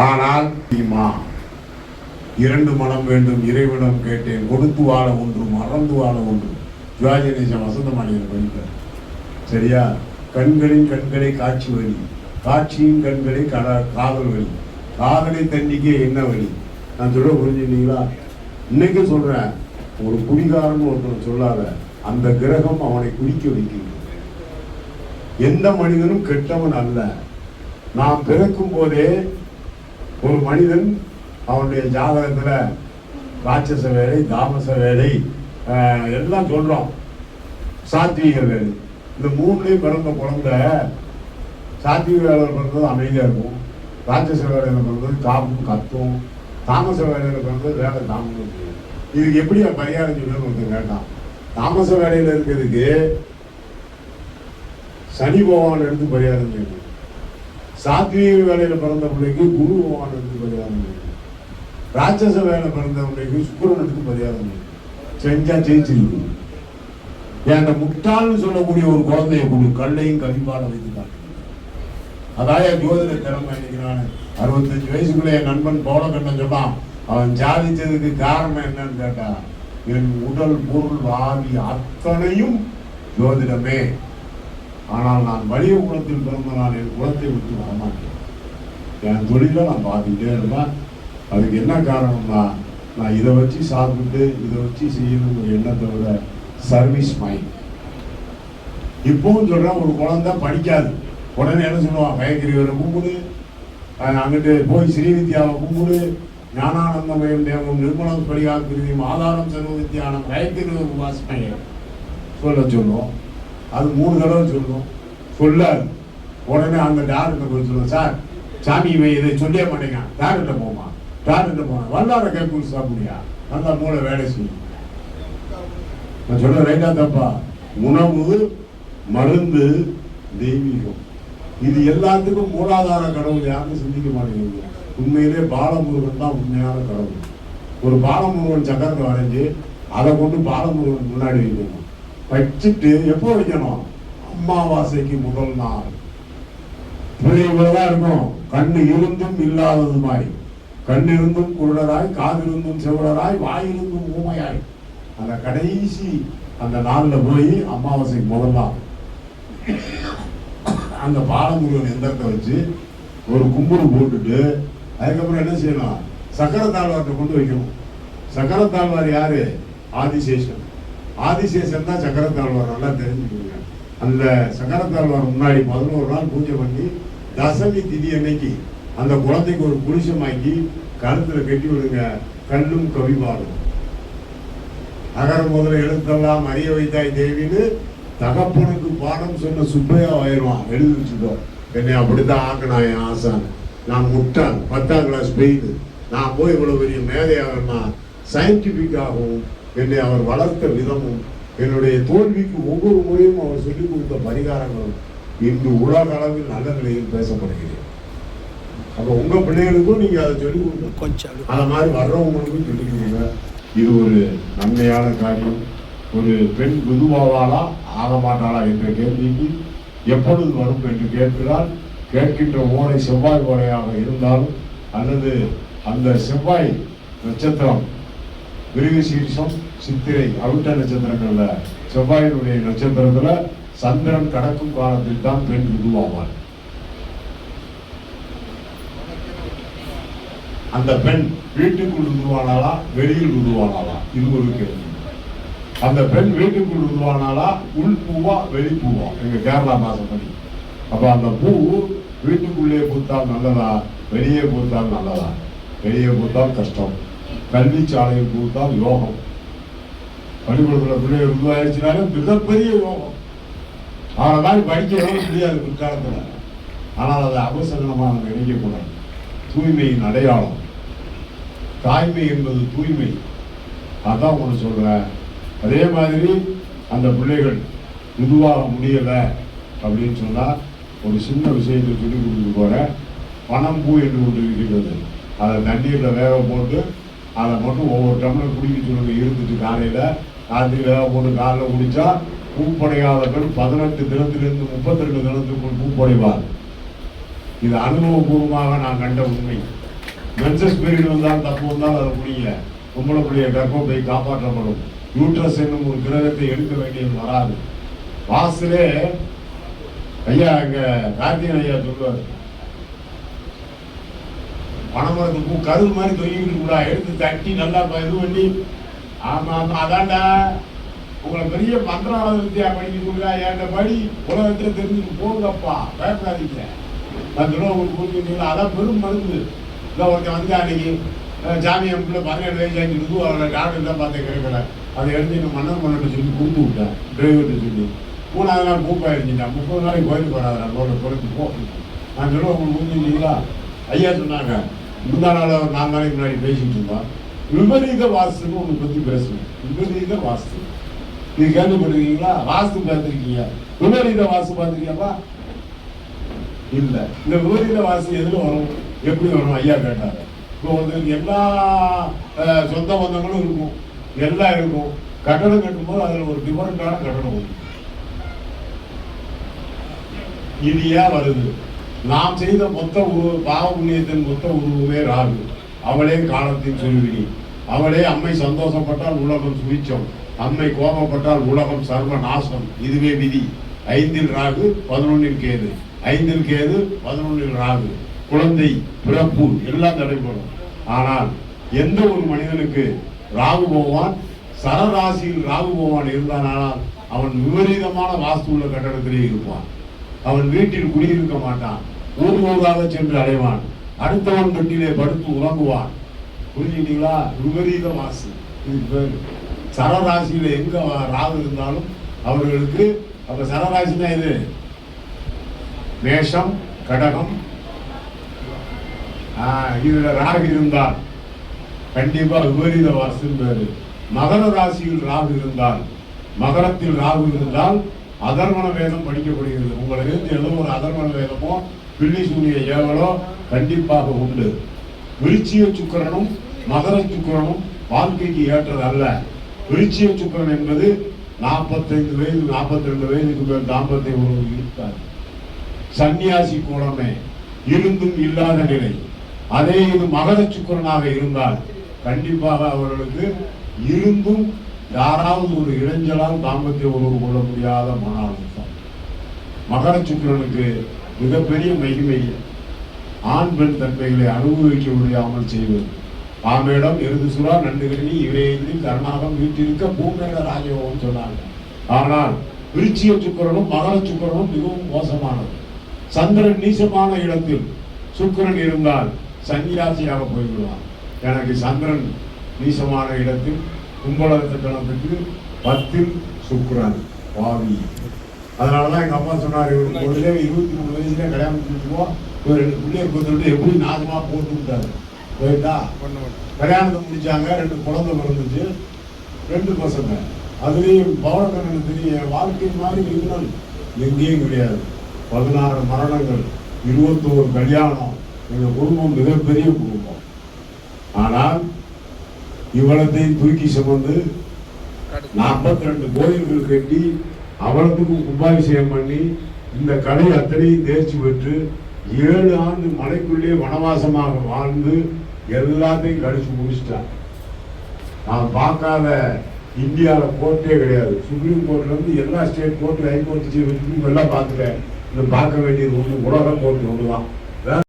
ஆனால் இரண்டு மனம் வேண்டும் இறைவனம் கேட்டேன், கொடுத்து வாழ ஒன்று மறந்து வாழ ஒன்று. சிவாஜி கணேசன் வசந்தமாளிகர் படிப்பார். சரியா? கண்களின் கண்களை காட்சி வழி, காட்சியின் கண்களை காதல் வழி, காதலை தண்ணிக்க என்ன வழி? நான் சொல்ல புரிஞ்சுட்டீங்களா? இன்னைக்கு சொல்றேன், ஒரு குடிகாரன் ஒருத்தர் சொல்லாத, அந்த கிரகம் அவனை குடிக்க வைக்கின்றது. எந்த மனிதனும் கெட்டவன் அல்ல. நாம் பிறக்கும் போதே ஒரு மனிதன் அவனுடைய ஜாதகத்துல ராட்சச வேலை, தாமச வேலை எல்லாம் சொல்றோம், சாத்வீக வேலை. இந்த மூணுலையும் பிறந்த குழந்தை சாத்வீக வேலையில் பிறந்தது அமைதியா இருக்கும், ராட்சச வேலையில பிறந்தது காப்பும் கத்தும், தாமச வேலையில பிறந்தது வேலை தாமதம். இதுக்கு எப்படி பரிகாரம் சொல்லணும்னு ஒருத்தர் கேட்டான். தாமச வேலையில இருக்கிறதுக்கு சனி பகவான் எடுத்து பரிகாரம் செய்யணும். சாத்வீக வேலையில பிறந்த பிள்ளைக்கு குரு பகவான் எடுத்து பரிகாரம் செய்யணும். ராட்சச வேலை பிறந்த பிள்ளைக்கு சுக்கிரன் எடுத்து பரிகாரம் செய்யணும். செஞ்சா ஜெயிச்சிருக்கு. ஏன் அந்த முட்டாள்னு சொல்லக்கூடிய ஒரு குழந்தைய கொடு, கல்லையும் கவிப்பாட வைத்து காட்டு. அதான் ஜோதிட திறமை. இன்னைக்கு நான் 65 வயசுக்குள்ள என் நண்பன் பௌலகண்ணன் சொன்னான், அவன் சாதிச்சதுக்கு காரணம் என்னன்னு கேட்டா, என் உடல் பொருள் ஆவி அத்தனையும் ஜோதிடமே. ஆனால் நான் வலிய குலத்தில் பிறந்த நான் என் குலத்தை விட்டு வரமாட்டேன். என் தொழிலை நான் பார்த்துக்கிட்டே இருப்பேன். அதுக்கு என்ன காரணம்னா, நான் இதை வச்சு சாப்பிட்டு இதை வச்சு செய்யணும் ஒரு எண்ணத்தை விட சர்வீஸ் மைண்ட். இப்பவும் சொல்றேன், ஒரு குழந்தை படிக்காது, உடனே என்ன சொல்லுவான், பயக்கிரியவரை கும்பிடு, அங்கிட்டு போய் ஸ்ரீவித்யாவை கும்பிடு, ஞானானந்தமயம் தேவம் நிர்மலம் படிகாக்கிருதியும் ஆதாரம் சர்வவித்யானம் பயக்கிரியவர் உபாசனையை சொல்லுவோம். அது 3 தடவை சொல்லுவோம், சொல்லாது. உடனே அந்த டாக்டர்கிட்ட போய் சொல்லுவோம், சார் சாமி இதை சொல்லிய மாட்டேங்க, டாக்டர்கிட்ட போமா, டாக்டர்கிட்ட போனேன், வல்லார கேட்பு சாப்பிடியா, நல்லா மூளை வேலை செய்யும். நான் சொல்ல ரைட்டா தப்பா? உணவு, மருந்து, தெய்வீகம், இது எல்லாத்துக்கும் மூலாதார கடவுள் யாருன்னு சிந்திக்க மாட்டேங்குது. உண்மையிலே பாலமுருகன் தான் உண்மையான கடவுள். ஒரு பாலமுருகன் சக்கரத்தை வரைஞ்சி அதை கொண்டு பாலமுருகன் முன்னாடி வைக்கணும். வச்சுட்டு எப்போ வைக்கணும்? அமாவாசைக்கு முதல் நாள். இவ்வளவுதான் இருக்கும். கண்ணு இருந்தும் இல்லாதது மாதிரி, கண் இருந்தும் குருடராய், காதிருந்தும் செவரராய், வாயிருந்தும் ஊமையாய், அந்த கடைசி அந்த நாள்ல போய் அமாவாசைக்கு முதல் நாள் அந்த பாலமுருகன் எந்திரத்தை வச்சு ஒரு கும்பிடு போட்டுட்டு அதுக்கப்புறம் என்ன செய்யணும்? சக்கரத்தாழ்வார்கிட்ட கொண்டு வைக்கணும். சக்கரத்தாழ்வார் யாரு? ஆதிசேஷன். ஆதிசேஷன் தான் சக்கரத்தாழ்வார். நல்லா தெரிஞ்சுக்கோங்க. அந்த சக்கரத்தாழ்வார் முன்னாடி 11 நாள் பூஜை பண்ணி தசமி திதி அன்னைக்கு அந்த குழந்தைக்கு ஒரு புருஷமாக்கி கழுத்துல கட்டி விடுங்க. கல்லும் கவிபாடும் அகர முதல எழுத்தெல்லாம் அறிய வைத்தாய் தேவின்னு தகப்பனுக்கு பாடம் சொன்ன சுப்பையா ஆயிடுவான். எழுதி வச்சுட்டோம். என்னை அப்படித்தான் ஆக்கினா என் ஆசான். நான் முட்டாள், 10ஆம் கிளாஸ் பெய்து, நான் போய் இவ்வளவு பெரிய மேதையாகனா சயின்டிபிக்காகவும் என்னை அவர் வளர்த்த விதமும் என்னுடைய தோல்விக்கு ஒவ்வொரு முறையும் அவர் சொல்லிக் கொடுத்த பரிகாரங்களும் இன்று உலக அளவில் நல்ல நிலையில் பேசப்படுகிறேன். அப்போ உங்க பிள்ளைகளுக்கும் நீங்க அதை சொல்லிக் கொடுக்க, கொஞ்சம் அதை மாதிரி வர்றவங்களுக்கும் சொல்லிக் கொடுங்க. இது ஒரு நன்மையான காரியம். ஒரு பெண் விதுவாவாளா ஆக மாட்டாளா என்ற கேள்விக்கு எப்பொழுது வரும் என்று கேட்கிறால், கேட்கின்ற ஓடை செவ்வாய் ஓடையாக இருந்தாலும் அல்லது அந்த செவ்வாய் நட்சத்திரம் மிருகசீரிஷம், சித்திரை, அவிட்ட நட்சத்திரங்கள்ல செவ்வாயினுடைய நட்சத்திரத்துல சந்திரன் கடக்கும் காலத்தில் தான் பெண் விதுவாவாள். அந்த பெண் வீட்டுக்குள் உருவானாலா வெளியில் உருவானாலா? இது ஒரு கேள்வி. அந்த பெண் வீட்டுக்குள் உருவானாலா, உள் பூவா வெளி பூவா? எங்க கேரளா பாசப்படி. அப்ப அந்த பூ வீட்டுக்குள்ளே பூத்தால் நல்லதா, வெளியே பூத்தால் நல்லதா? வெளியே பூத்தால் கஷ்டம், கல்வி சாலையில் பூத்தால் யோகம். பள்ளிக்கூடத்துல பிள்ளைகள் உருவாயிருச்சுனாலும் மிகப்பெரிய யோகம். அவனை மாதிரி படிக்கவே முடியாது பிற்காலத்துல. ஆனால் அதை அவசரமா நம்ம நினைக்கக்கூடாது. தூய்மையின் அடையாளம், தாய்மை என்பது தூய்மை. அதான் ஒன்று சொல்றேன். அதே மாதிரி அந்த பிள்ளைகள் இதுவாக முடியல அப்படின்னு சொன்னா ஒரு சின்ன விஷயத்தை சொல்லி கொடுத்து போற. பணம் பூ என்று ஒன்று இருக்கிறது. அதை தண்ணீர்ல வேக போட்டு அதை மட்டும் ஒவ்வொரு டம்ளர் குடிக்க சொல்லுங்க. இருந்துட்டு காலையில ராத்திரி வேக போட்டு காலையில் குடிச்சா பூப்படையாதவர்கள் 18 தினத்திலிருந்து 32 தினத்துக்குள் பூப்படைவார். இது அனுபவபூர்வமாக நான் கண்ட உண்மை. மென்சஸ் பீரியட் வந்தாலும் தப்பு வந்தாலும் அதை முடியல. பொம்பளை பிள்ளைய கர்ப்பப்பை காப்பாற்றப்படும். யூட்ரஸ் என்னும் ஒரு கிரகத்தை எடுக்க வேண்டியது வராது. வாசலே ஐயா எங்க கார்த்திகன் ஐயா சொல்லுவார், பணமரத்து பூ கருது மாதிரி தொங்கிட்டு கூட எடுத்து தட்டி நல்லா இது பண்ணி, ஆமா ஆமா அதான்டா உங்களை பெரிய மந்திராலய வித்தியா படிக்கிறீங்களா, என்கிட்ட படி உலகத்துல தெரிஞ்சுட்டு போங்கப்பா, பயப்படாதீங்க. நான் சொல்ல உங்களுக்கு புரிஞ்சுங்களா, அதான் பெரும் மருந்து. இல்லை ஒருத்தன் வந்து அன்னைக்கு ஜாமி அம்பில் 17 வயசு ஆகிட்டு அவரை டாக்டர் தான் பார்த்து கேட்கல, அதை எடுத்து மன்னர் பண்ணட்டு சொல்லி கொடுத்து விட்டேன் டிரைவர்கிட்ட சொல்லி. 3வது நாள் பூப்பாயிருந்துட்டான். 30 நாளைக்கு கோயிலுக்கு வராது ரோட குறைச்சி போகணும். நான் சொல்ல உங்களுக்கு புரிஞ்சுங்களா, ஐயா சொன்னாங்க முந்தா நாள் ஒரு 4 நாளைக்கு முன்னாடி பேசிட்டு இருந்தான், விபரீத வாஸ்துன்னு ஒன்று பற்றி பேசணும். விபரீத வாஸ்து இது கேள்விப்பட்டிருக்கீங்களா? வாஸ்து பார்த்துருக்கீங்க, விபரீத வாஸ்து பார்த்துருக்கியாப்பா? இல்லை. இந்த விபரீத வாஸ்து எதில் வரும், எப்படி வரும் ஐயா கேட்டாங்க. இப்போ வந்து எல்லா சொந்த பந்தங்களும் இருக்கும், எல்லாம் இருக்கும். கட்டடம் கட்டும்போது அதில் ஒரு டிஃபரெண்டான கட்டடம் வரும். இது ஏன் வருது? நாம் செய்த மொத்த பாவ புண்ணியத்தின் மொத்த உருவமே ராகு. அவளே காலத்தின் சொல்வினி. அவளே அம்மை சந்தோஷப்பட்டால் உலகம் சுபிச்சம், அம்மை கோபப்பட்டால் உலகம் சர்வ நாசம். இதுவே விதி. 5ல் ராகு 11ல் கேது, 5ல் கேது 11ல் ராகு. குழந்தை பிறப்பு எல்லாம் தடைபடும். ஆனால் எந்த ஒரு மனிதனுக்கு ராகு பகவான் சரராசியில் ராகு பகவான் இருந்தானால் அவன் விபரீதமான வாஸ்து உள்ள கட்டடத்திலே இருப்பான். அவன் வீட்டில் குடியிருக்க மாட்டான். ஊராக சென்று அடைவான். அடுத்தவன் கட்டிலே படுத்து உறங்குவான். புரிஞ்சுக்கிட்டீங்களா? விபரீத வாஸ்து. இது பேர் சரராசியில எங்க ராகு இருந்தாலும் அவர்களுக்கு, அப்ப சரராசினா இது மேஷம் கடகம், இதுல ராகு இருந்தால் கண்டிப்பா விபரீத வாஸ்து பேரு. மகர ராசியில் ராகு இருந்தால், மகரத்தில் ராகு இருந்தால் அதர்வன வேதம் படிக்கப்படுகிறது. உங்களுக்கு ஏதோ ஒரு அதர்வன வேதமோ பில்லி சூரிய ஏவலோ கண்டிப்பாக உண்டு. விருச்சிக சுக்கிரனும் மகர சுக்கிரனும் வாழ்க்கைக்கு ஏற்றது அல்ல. விருச்சிக சுக்கிரன் என்பது 45 வயது 42 வயதுக்கு மேல் தாம்பத்திய உறவு இருக்காது. சன்னியாசி கூடமே இருந்தும் இல்லாத நிலை. அதே இது மகர சுக்கிரனாக இருந்தால் கண்டிப்பாக அவர்களுக்கு இருந்தும் யாராவது ஒரு இளைஞரால் தாம்பத்திய உறவு கொள்ள முடியாத மன அழுத்தம். மகர சுக்கிரனுக்கு மிகப்பெரிய மகிமை ஆண் பெண் தன்மைகளை அனுபவிக்க முடியாமல் செய்வது. ஆமேடம் எருது சுறா நண்டுகரணி இவையேந்தி கருணாகம் வீட்டிருக்க பூமேட ராஜயோகம் சொன்னாங்க. ஆனால் விருச்சிக சுக்கிரனும் மகர சுக்கிரனும் மிகவும் மோசமானது. சந்திரன் நீசமான இடத்தில் சுக்கிரன் இருந்தால் சன்னியாசியாக போய்விடுவான். எனக்கு சந்திரன் நீசமான இடத்தில் கும்பலத்துக்கு 10ல் சுக்கிரன் பாவி. அதனாலதான் எங்க அப்பா சொன்னார், இவருக்கு 23 வயசுல கல்யாணம் பண்ணிக்குவோம், ஒரு 2 பிள்ளைய கொடுத்துட்டு எப்படி நாசமா போட்டு விட்டாரு. போயிட்டா கல்யாணத்தை முடிச்சாங்க, 2 குழந்தை பிறந்துச்சு, 2 பசங்க. அதுலேயும் பவனக்கண்ணன் தெரிய வாழ்க்கை மாதிரி விருந்தம் எங்கேயும் கிடையாது. 16 மரணங்கள், 21 கல்யாணம். எங்க குடும்பம் மிகப்பெரிய குடும்பம். ஆனால் இவ்வளத்தையும் தூக்கி சுமந்து 42 கோயில்கள் கட்டி அவளத்துக்கு கும்பாபிஷேகம் பண்ணி இந்த கலை அத்தனையும் தேர்ச்சி பெற்று 7 ஆண்டு மலைக்குள்ளே வனவாசமாக வாழ்ந்து எல்லாத்தையும் கழிச்சு முடிச்சிட்டான். நான் பார்க்காத இந்தியாவில் கோர்ட்டே கிடையாது. சுப்ரீம் கோர்ட்ல இருந்து எல்லா ஸ்டேட் கோர்ட்டு, ஹைகோர்ட்டு எல்லாம் பார்த்துட்டேன். இன்னும் பார்க்க வேண்டியது ஒன்று உலக கோர்ட்டு ஒன்று தான்.